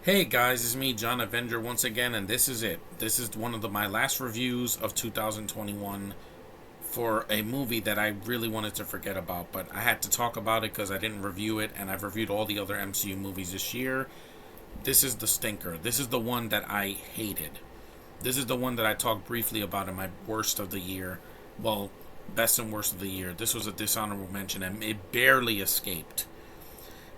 Hey guys, it's me, John Avenger, once again, and this is it. This is one of my last reviews of 2021 for a movie that I really wanted to forget about, but I had to talk about it because I didn't review it, and I've reviewed all the other MCU movies this year. This is the stinker. This is the one that I hated. This is the one that I talked briefly about in my worst of the year. Well, best and worst of the year. This was a dishonorable mention, and it barely escaped.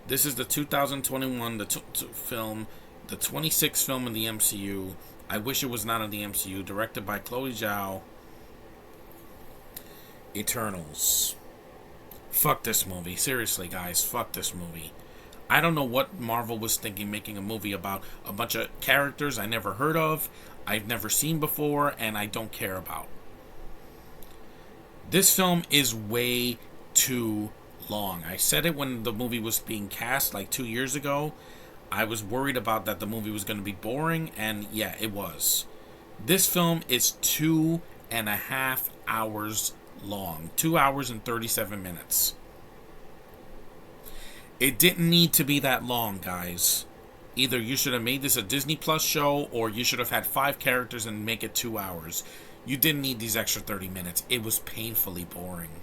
This is the 2021 film, the 26th film in the MCU. I wish it was not in the MCU. Directed by Chloe Zhao. Eternals. Fuck this movie. Seriously, guys. Fuck this movie. I don't know what Marvel was thinking making a movie about a bunch of characters I never heard of, I've never seen before, and I don't care about. This film is way too long. I said it when the movie was being cast like 2 years ago. I was worried about that the movie was going to be boring, and yeah, it was. This film is 2.5 hours long. 2 hours and 37 minutes. It didn't need to be that long, guys. Either you should have made this a Disney Plus show, or you should have had 5 characters and make it 2 hours. You didn't need these extra 30 minutes. It was painfully boring.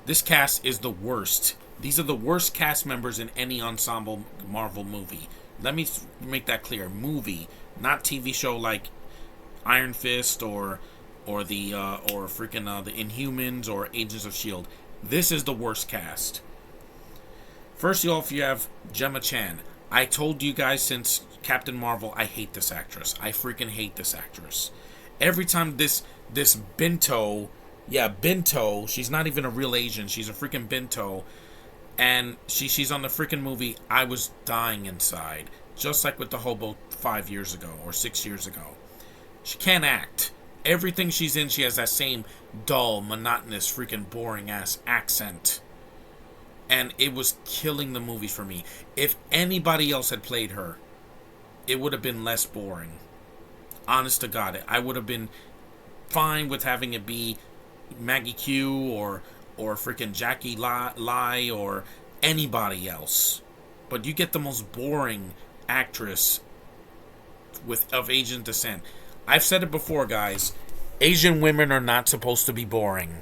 This cast is the worst. These are the worst cast members in any ensemble Marvel movie. Let me make that clear. Movie, not TV show like Iron Fist or the Inhumans or Agents of Shield. This is the worst cast. First off, you have Gemma Chan. I told you guys since Captain Marvel, I hate this actress. I freaking hate this actress. Every time this Binto, she's not even a real Asian. She's a freaking Binto. And she's on the freaking movie. I was dying inside. Just like with the Hobo 5 years ago or 6 years ago. She can't act. Everything she's in, she has that same dull, monotonous, freaking boring ass accent. And it was killing the movie for me. If anybody else had played her, it would have been less boring. Honest to God, I would have been fine with having it be Maggie Q or freaking Jackie Lai or anybody else. But you get the most boring actress of Asian descent. I've said it before, guys. Asian women are not supposed to be boring.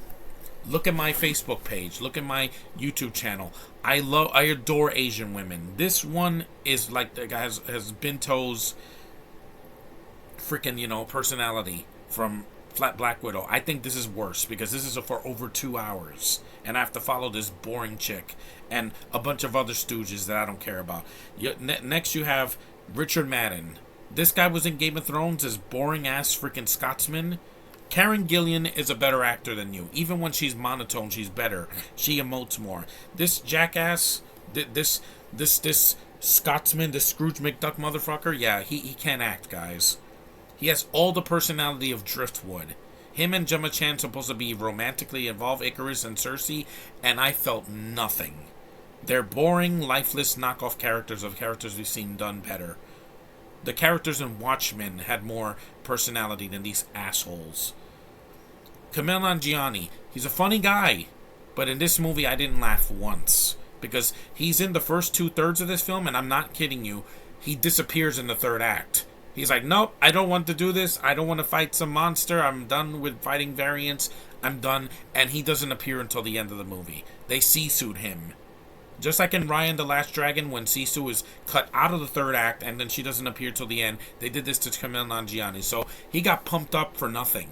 Look at my Facebook page. Look at my YouTube channel. I adore Asian women. This one is like the guy has Binto's freaking, personality from Flat Black Widow. I think this is worse because this is for over 2 hours. And I have to follow this boring chick and a bunch of other stooges that I don't care about. Next you have Richard Madden. This guy was in Game of Thrones as boring ass freaking Scotsman. Karen Gillan is a better actor than you. Even when she's monotone, she's better. She emotes more. This jackass, this Scotsman, this Scrooge McDuck motherfucker, yeah, he can't act, guys. He has all the personality of Driftwood. Him and Gemma Chan supposed to be romantically involved, Icarus and Cersei, and I felt nothing. They're boring, lifeless knockoff characters of characters we've seen done better. The characters in Watchmen had more personality than these assholes. Kumail Nanjiani, he's a funny guy, but in this movie I didn't laugh once. Because he's in the first 2/3 of this film, and I'm not kidding you, he disappears in the third act. He's like, nope, I don't want to do this. I don't want to fight some monster. I'm done with fighting variants. I'm done. And he doesn't appear until the end of the movie. They Sisu him. Just like in Raya and the Last Dragon, when Sisu is cut out of the third act and then she doesn't appear till the end, they did this to Kumail Nanjiani. So he got pumped up for nothing.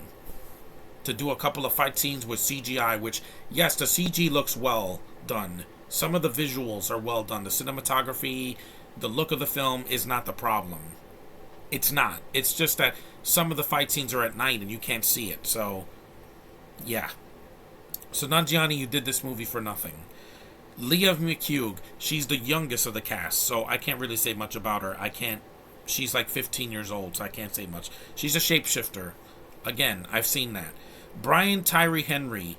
To do a couple of fight scenes with CGI, which, yes, the CG looks well done. Some of the visuals are well done. The cinematography, the look of the film is not the problem. It's not. It's just that some of the fight scenes are at night and you can't see it. So, yeah. So, Nanjiani, you did this movie for nothing. Leah McHugh, she's the youngest of the cast, so I can't really say much about her. She's like 15 years old, so I can't say much. She's a shapeshifter. Again, I've seen that. Brian Tyree Henry,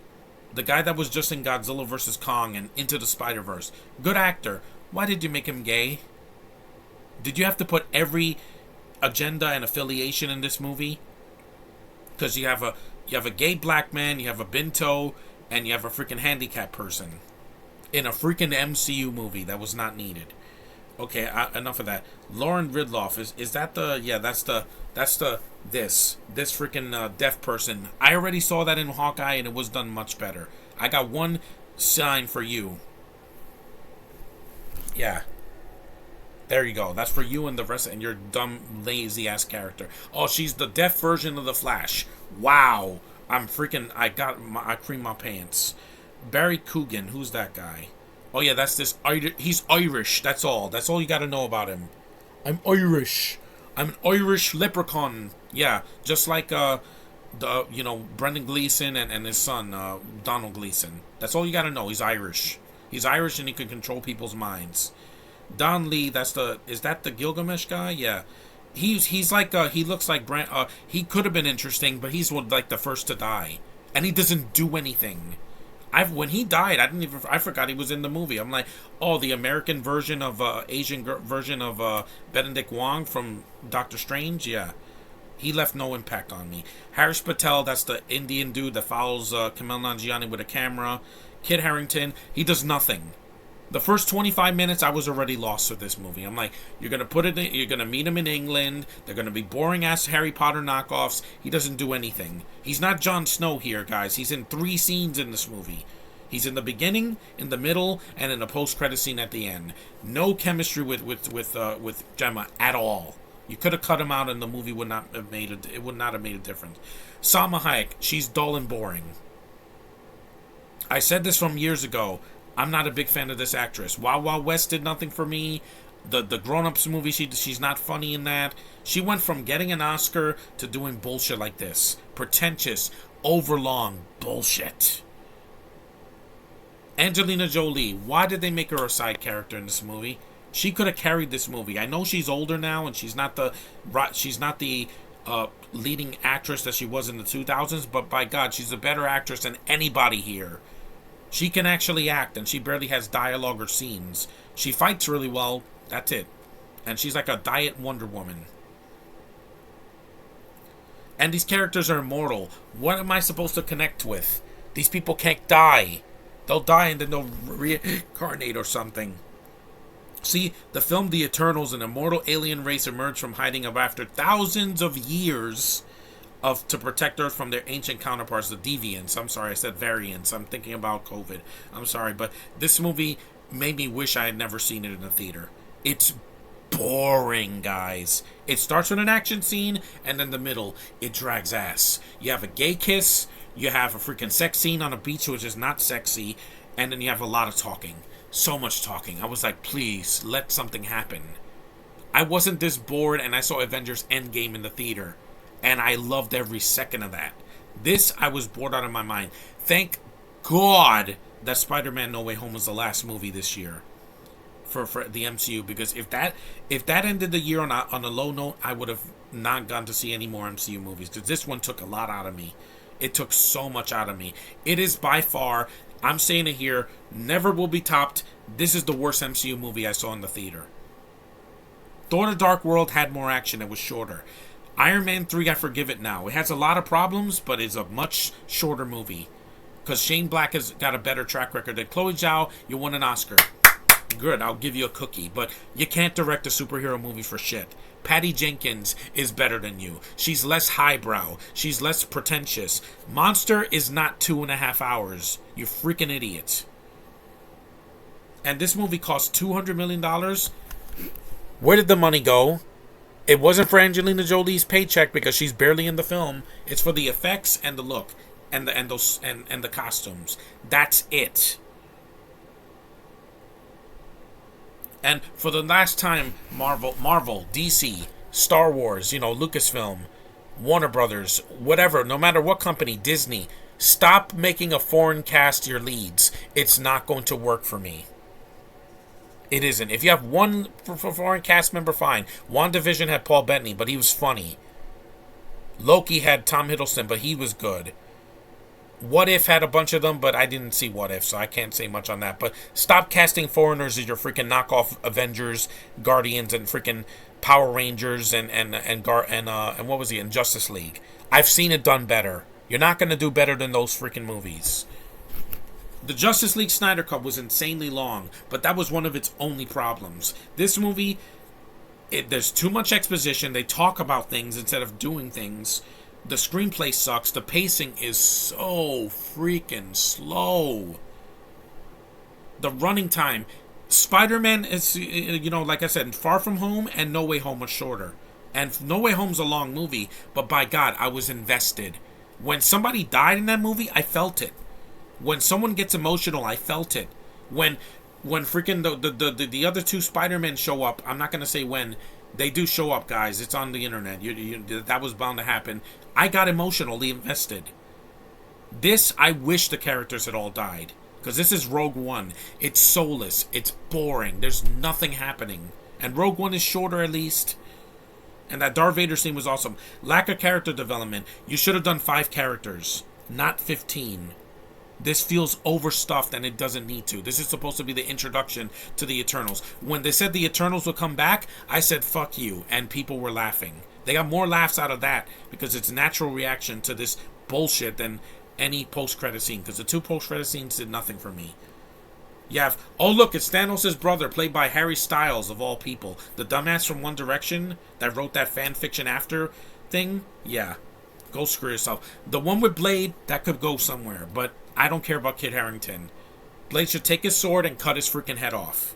the guy that was just in Godzilla vs. Kong and Into the Spider-Verse. Good actor. Why did you make him gay? Did you have to put every agenda and affiliation in this movie? Because you have a gay black man, you have a Binto, and you have a freaking handicapped person in a freaking MCU movie that was not needed. Okay, enough of that. Lauren Ridloff is that the yeah that's the this freaking deaf person. I already saw that in Hawkeye and it was done much better. I got one sign for you. Yeah, there you go. That's for you and the rest and your dumb lazy ass character. Oh, she's the deaf version of the Flash. Wow, I'm freaking. I cream my pants. Barry Coogan, who's that guy? Oh yeah, that's this. He's Irish. That's all. That's all you got to know about him. I'm Irish. I'm an Irish leprechaun. Yeah, just like the Brendan Gleeson and his son Donald Gleeson. That's all you got to know. He's Irish. He's Irish and he can control people's minds. Don Lee. Is that the Gilgamesh guy? Yeah. He's like he looks like Brand. He could have been interesting, but he's like the first to die, and he doesn't do anything. When he died, I forgot he was in the movie. I'm like, oh, the American version of Asian version of Benedict Wong from Doctor Strange. Yeah, he left no impact on me. Harris Patel, that's the Indian dude that follows Kumail Nanjiani with a camera. Kit Harington, he does nothing. The first 25 minutes, I was already lost with this movie. I'm like, you're gonna meet him in England. They're gonna be boring ass Harry Potter knockoffs. He doesn't do anything. He's not Jon Snow here, guys. He's in 3 scenes in this movie. He's in the beginning, in the middle, and in a post-credit scene at the end. No chemistry with Gemma at all. You could have cut him out, and the movie would not have made a difference. Salma Hayek, she's dull and boring. I said this from years ago. I'm not a big fan of this actress. Wild Wild West did nothing for me. The Grown Ups movie, she's not funny in that. She went from getting an Oscar to doing bullshit like this. Pretentious, overlong bullshit. Angelina Jolie, why did they make her a side character in this movie? She could have carried this movie. I know she's older now and she's not the leading actress that she was in the 2000s, but by God, she's a better actress than anybody here. She can actually act, and she barely has dialogue or scenes. She fights really well, that's it. And she's like a diet Wonder Woman. And these characters are immortal. What am I supposed to connect with? These people can't die. They'll die and then they'll reincarnate or something. See, the film The Eternals, an immortal alien race emerged from hiding after thousands of years to protect Earth from their ancient counterparts, the deviants. I'm sorry, I said variants. I'm thinking about COVID. I'm sorry, but this movie made me wish I had never seen it in a theater. It's boring, guys. It starts with an action scene, and in the middle, it drags ass. You have a gay kiss, you have a freaking sex scene on a beach, which is not sexy, and then you have a lot of talking. So much talking. I was like, please, let something happen. I wasn't this bored, and I saw Avengers Endgame in the theater. And I loved every second of that. This, I was bored out of my mind. Thank God that Spider-Man No Way Home was the last movie this year for the MCU. Because if that ended the year on a low note, I would have not gone to see any more MCU movies. Because this one took a lot out of me. It took so much out of me. It is by far, I'm saying it here, never will be topped. This is the worst MCU movie I saw in the theater. Thor: The Dark World had more action. It was shorter. Iron Man 3, I forgive it now. It has a lot of problems, but it's a much shorter movie. Because Shane Black has got a better track record than Chloe Zhao. You won an Oscar. Good, I'll give you a cookie. But you can't direct a superhero movie for shit. Patty Jenkins is better than you. She's less highbrow. She's less pretentious. Monster is not 2.5 hours. You freaking idiot. And this movie cost $200 million. Where did the money go? It wasn't for Angelina Jolie's paycheck because she's barely in the film. It's for the effects and the look and the costumes. That's it. And for the last time, Marvel, DC, Star Wars, Lucasfilm, Warner Brothers, whatever, no matter what company, Disney, stop making a foreign cast your leads. It's not going to work for me. It isn't. If you have one foreign cast member, fine. WandaVision had Paul Bettany, but he was funny. Loki had Tom Hiddleston, but he was good. What If had a bunch of them, but I didn't see What If, so I can't say much on that. But stop casting foreigners as your freaking knockoff Avengers, Guardians, and freaking Power Rangers, and what was he in Justice League? I've seen it done better. You're not going to do better than those freaking movies. The Justice League Snyder Cut was insanely long, but that was one of its only problems. This movie, there's too much exposition. They talk about things instead of doing things. The screenplay sucks. The pacing is so freaking slow. The running time. Spider-Man is, like I said, Far From Home and No Way Home was shorter. And No Way Home's a long movie, but by God, I was invested. When somebody died in that movie, I felt it. When someone gets emotional, I felt it. When freaking the other two Spider-Men show up, I'm not going to say when, they do show up, guys. It's on the internet. That was bound to happen. I got emotionally invested. This, I wish the characters had all died. Because this is Rogue One. It's soulless. It's boring. There's nothing happening. And Rogue One is shorter at least. And that Darth Vader scene was awesome. Lack of character development. You should have done 5 characters, not 15. This feels overstuffed and it doesn't need to. This is supposed to be the introduction to the Eternals. When they said the Eternals would come back, I said, fuck you. And people were laughing. They got more laughs out of that because it's a natural reaction to this bullshit than any post-credit scene. Because the 2 post-credit scenes did nothing for me. You have, oh look, it's Thanos' brother, played by Harry Styles, of all people. The dumbass from One Direction that wrote that fan fiction after thing. Yeah, go screw yourself. The one with Blade, that could go somewhere. But I don't care about Kit Harington. Blade should take his sword and cut his freaking head off.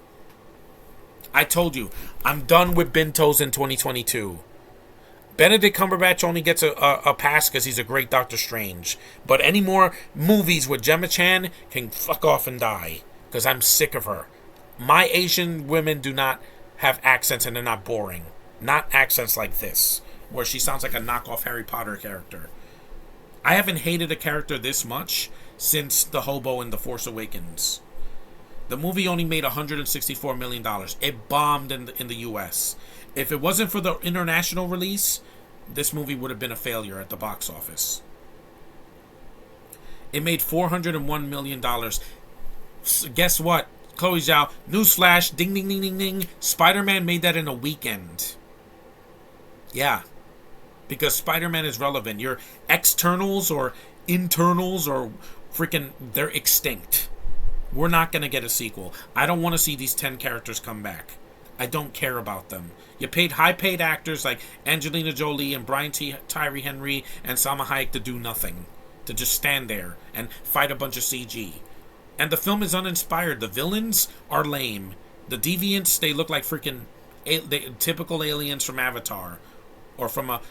I told you, I'm done with Bintos in 2022. Benedict Cumberbatch only gets a pass because he's a great Doctor Strange. But any more movies with Gemma Chan can fuck off and die. Because I'm sick of her. My Asian women do not have accents and they're not boring. Not accents like this, where she sounds like a knockoff Harry Potter character. I haven't hated a character this much since the hobo in The Force Awakens. The movie only made $164 million. It bombed in the US. If it wasn't for the international release, this movie would have been a failure at the box office. It made $401 million. Guess what? Chloe Zhao, newsflash, ding, ding, ding, ding, ding. Spider-Man made that in a weekend. Yeah. Because Spider-Man is relevant. Your externals or internals or freaking, they're extinct. We're not going to get a sequel. I don't want to see these 10 characters come back. I don't care about them. You paid high-paid actors like Angelina Jolie and Brian Tyree Henry and Salma Hayek to do nothing. To just stand there and fight a bunch of CG. And the film is uninspired. The villains are lame. The deviants, they look like freaking typical aliens from Avatar. Or from a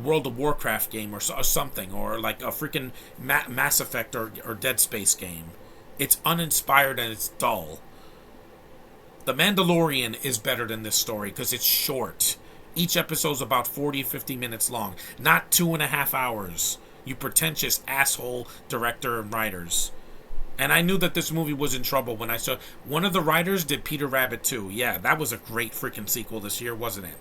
World of Warcraft game or something. Or like a freaking Mass Effect or Dead Space game. It's uninspired and it's dull. The Mandalorian is better than this story because it's short. Each episode's about 40-50 minutes long. Not 2.5 hours. You pretentious asshole director and writers. And I knew that this movie was in trouble when I saw... One of the writers did Peter Rabbit 2. Yeah, that was a great freaking sequel this year, wasn't it?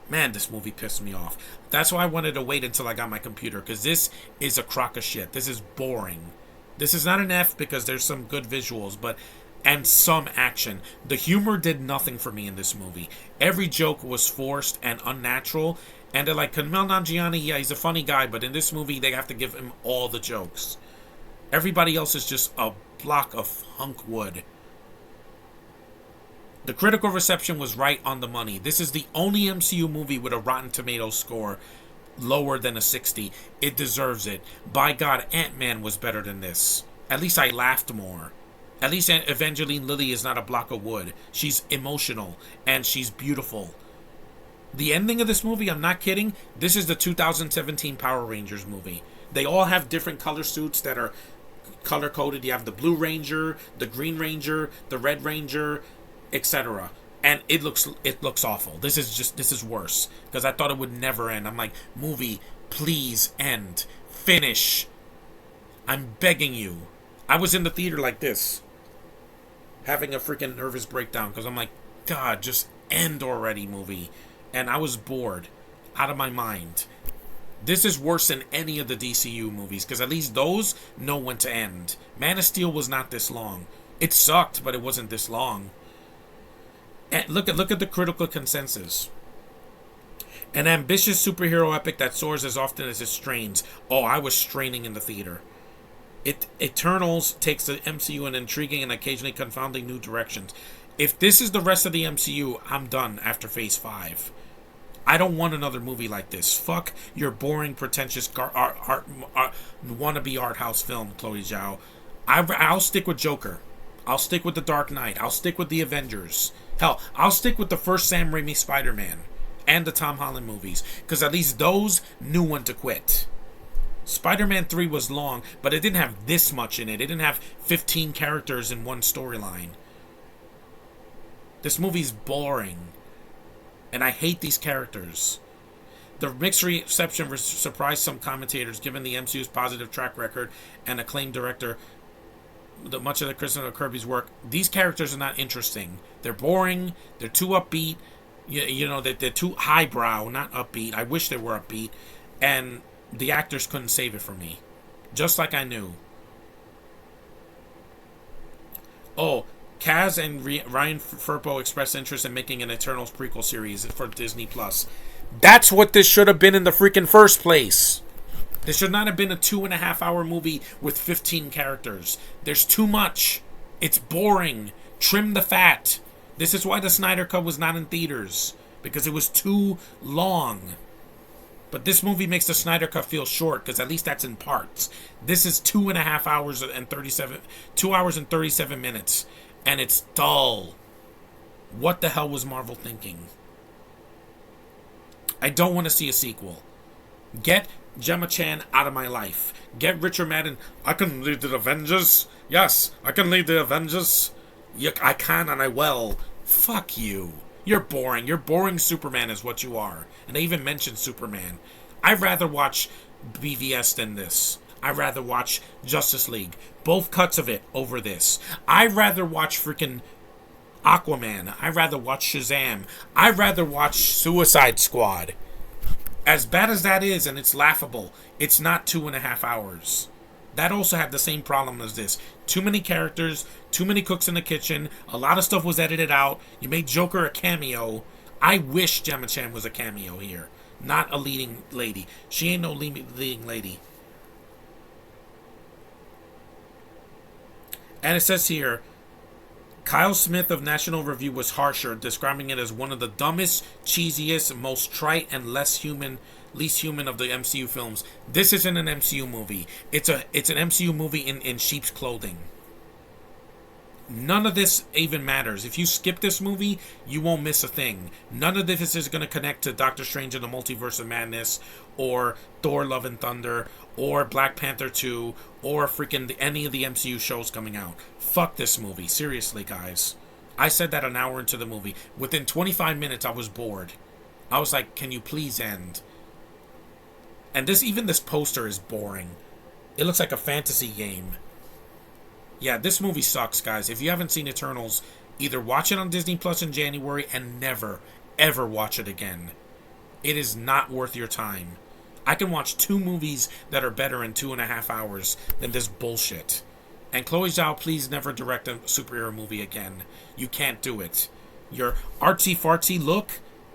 Man, this movie pissed me off. That's why I wanted to wait until I got my computer. Because this is a crock of shit. This is boring. This is not an F because there's some good visuals, but... And some action. The humor did nothing for me in this movie. Every joke was forced and unnatural. And they're like, Kumail Nanjiani, yeah, he's a funny guy. But in this movie, they have to give him all the jokes. Everybody else is just a block of hunk wood. The critical reception was right on the money. This is the only MCU movie with a Rotten Tomatoes score lower than a 60. It deserves it. By God, Ant-Man was better than this. At least I laughed more. At least Evangeline Lilly is not a block of wood. She's emotional and she's beautiful. The ending of this movie, I'm not kidding, this is the 2017 Power Rangers movie. They all have different color suits that are color-coded. You have the Blue Ranger, the Green Ranger, the Red Ranger, etc. And it looks awful. This is worse. Because I thought it would never end. I'm like, movie, please end. Finish. I'm begging you. I was in the theater like this. Having a freaking nervous breakdown. Because I'm like, God, just end already, movie. And I was bored. Out of my mind. This is worse than any of the DCU movies, because at least those know when to end. Man of Steel was not this long. It sucked, but it wasn't this long. And look at the critical consensus. An ambitious superhero epic that soars as often as it strains. Oh, I was straining in the theater. Eternals takes the MCU in intriguing and occasionally confounding new directions. If this is the rest of the MCU, I'm done after Phase 5. I don't want another movie like this. Fuck your boring, pretentious wannabe art house film, Chloe Zhao. I'll stick with Joker. I'll stick with The Dark Knight. I'll stick with The Avengers. Hell, I'll stick with the first Sam Raimi Spider-Man and the Tom Holland movies, because at least those knew when to quit. Spider-Man 3 was long, but it didn't have this much in it. It didn't have 15 characters in one storyline. This movie's boring, and I hate these characters. The mixed reception surprised some commentators, given the MCU's positive track record and acclaimed director. Much of the Christopher Kirby's work, these characters are not interesting. They're boring. They're too upbeat. They're too highbrow, not upbeat. I wish they were upbeat, and the actors couldn't save it for me. Just like I knew. Oh, Kaz and Ryan Firpo expressed interest in making an Eternals prequel series for Disney+. That's what this should have been in the freaking first place. This should not have been a 2.5-hour movie with 15 characters. There's too much. It's boring. Trim the fat. This is why the Snyder Cut was not in theaters. Because it was too long. But this movie makes the Snyder Cut feel short, because at least that's in parts. This is 2.5 hours and 2 hours and 37 minutes. And it's dull. What the hell was Marvel thinking? I don't want to see a sequel. Get Gemma Chan out of my life. Get Richard Madden. I can lead the Avengers. Yes, I can lead the Avengers. I can and I will. Fuck you. You're boring. You're boring Superman is what you are. And they even mentioned Superman. I'd rather watch BVS than this. I'd rather watch Justice League. Both cuts of it over this. I'd rather watch freaking Aquaman. I'd rather watch Shazam. I'd rather watch Suicide Squad. As bad as that is, and it's laughable, it's not 2.5 hours. That also had the same problem as this. Too many characters, too many cooks in the kitchen, a lot of stuff was edited out. You made Joker a cameo. I wish Gemma Chan was a cameo here, not a leading lady. She ain't no leading lady. And it says here, Kyle Smith of National Review was harsher, describing it as one of the dumbest, cheesiest, most trite, and least human of the MCU films. This isn't an MCU movie. It's an MCU movie in sheep's clothing. None of this even matters. If you skip this movie, you won't miss a thing. None of this is going to connect to Doctor Strange in the Multiverse of Madness, or Thor Love and Thunder, or Black Panther 2, or freaking any of the MCU shows coming out. Fuck this movie. Seriously, guys. I said that an hour into the movie. Within 25 minutes, I was bored. I was like, can you please end? And even this poster is boring. It looks like a fantasy game. Yeah, this movie sucks, guys. If you haven't seen Eternals, either watch it on Disney Plus in January and never, ever watch it again. It is not worth your time. I can watch 2 movies that are better in 2.5 hours than this bullshit. And Chloe Zhao, please never direct a superhero movie again. You can't do it. Your artsy-fartsy look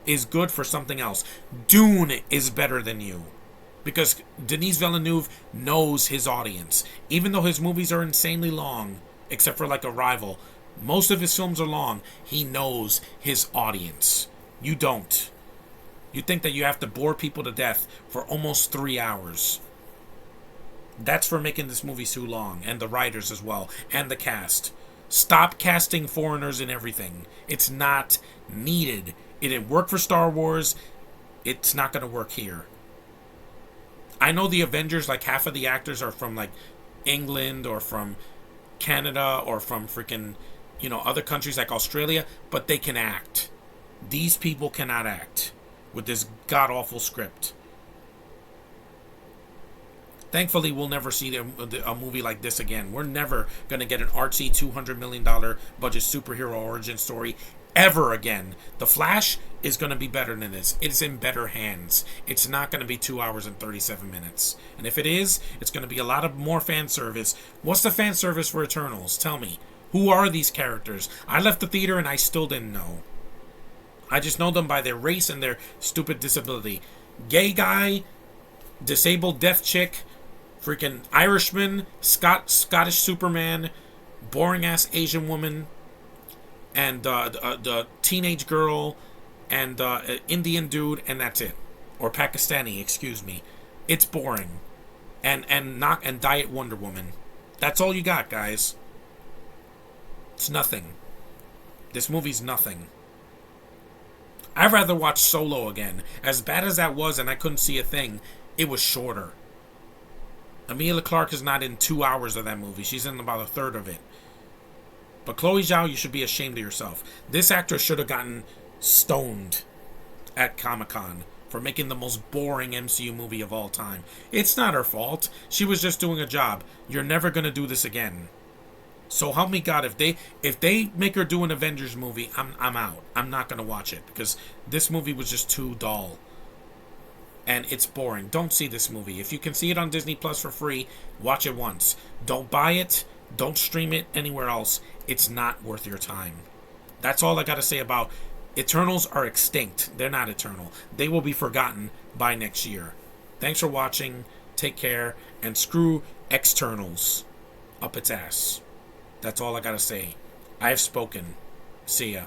is good for something else. Dune is better than you. Because Denis Villeneuve knows his audience. Even though his movies are insanely long, except for like Arrival, most of his films are long, he knows his audience. You don't. You think that you have to bore people to death for almost 3 hours. That's for making this movie too long. And the writers as well. And the cast. Stop casting foreigners in everything. It's not needed. It didn't work for Star Wars. It's not going to work here. I know the Avengers, like half of the actors are from like England or from Canada or from freaking, other countries like Australia, but they can act. These people cannot act with this god-awful script. Thankfully, we'll never see a movie like this again. We're never going to get an artsy $200 million budget superhero origin story ever again. The Flash is going to be better than this. It's in better hands. It's not going to be 2 hours and 37 minutes. And if it is, it's going to be a lot of more fan service. What's the fan service for Eternals? Tell me. Who are these characters? I left the theater and I still didn't know. I just know them by their race and their stupid disability. Gay guy, disabled deaf chick, Freaking Irishman, Scottish Superman, boring ass Asian woman, and the teenage girl, and Indian dude, and that's it. Or Pakistani, excuse me. It's boring. And Diet Wonder Woman. That's all you got, guys. It's nothing. This movie's nothing. I'd rather watch Solo again. As bad as that was, and I couldn't see a thing, it was shorter. Emilia Clarke is not in 2 hours of that movie. She's in about a third of it. But Chloe Zhao, you should be ashamed of yourself. This actress should have gotten stoned at Comic-Con for making the most boring MCU movie of all time. It's not her fault. She was just doing a job. You're never going to do this again. So help me God, if they make her do an Avengers movie, I'm out. I'm not going to watch it because this movie was just too dull. And it's boring. Don't see this movie. If you can see it on Disney Plus for free, watch it once. Don't buy it. Don't stream it anywhere else. It's not worth your time. That's all I got to say about Eternals. Are extinct. They're not eternal. They will be forgotten by next year. Thanks for watching. Take care. And screw externals up its ass. That's all I got to say. I have spoken. See ya.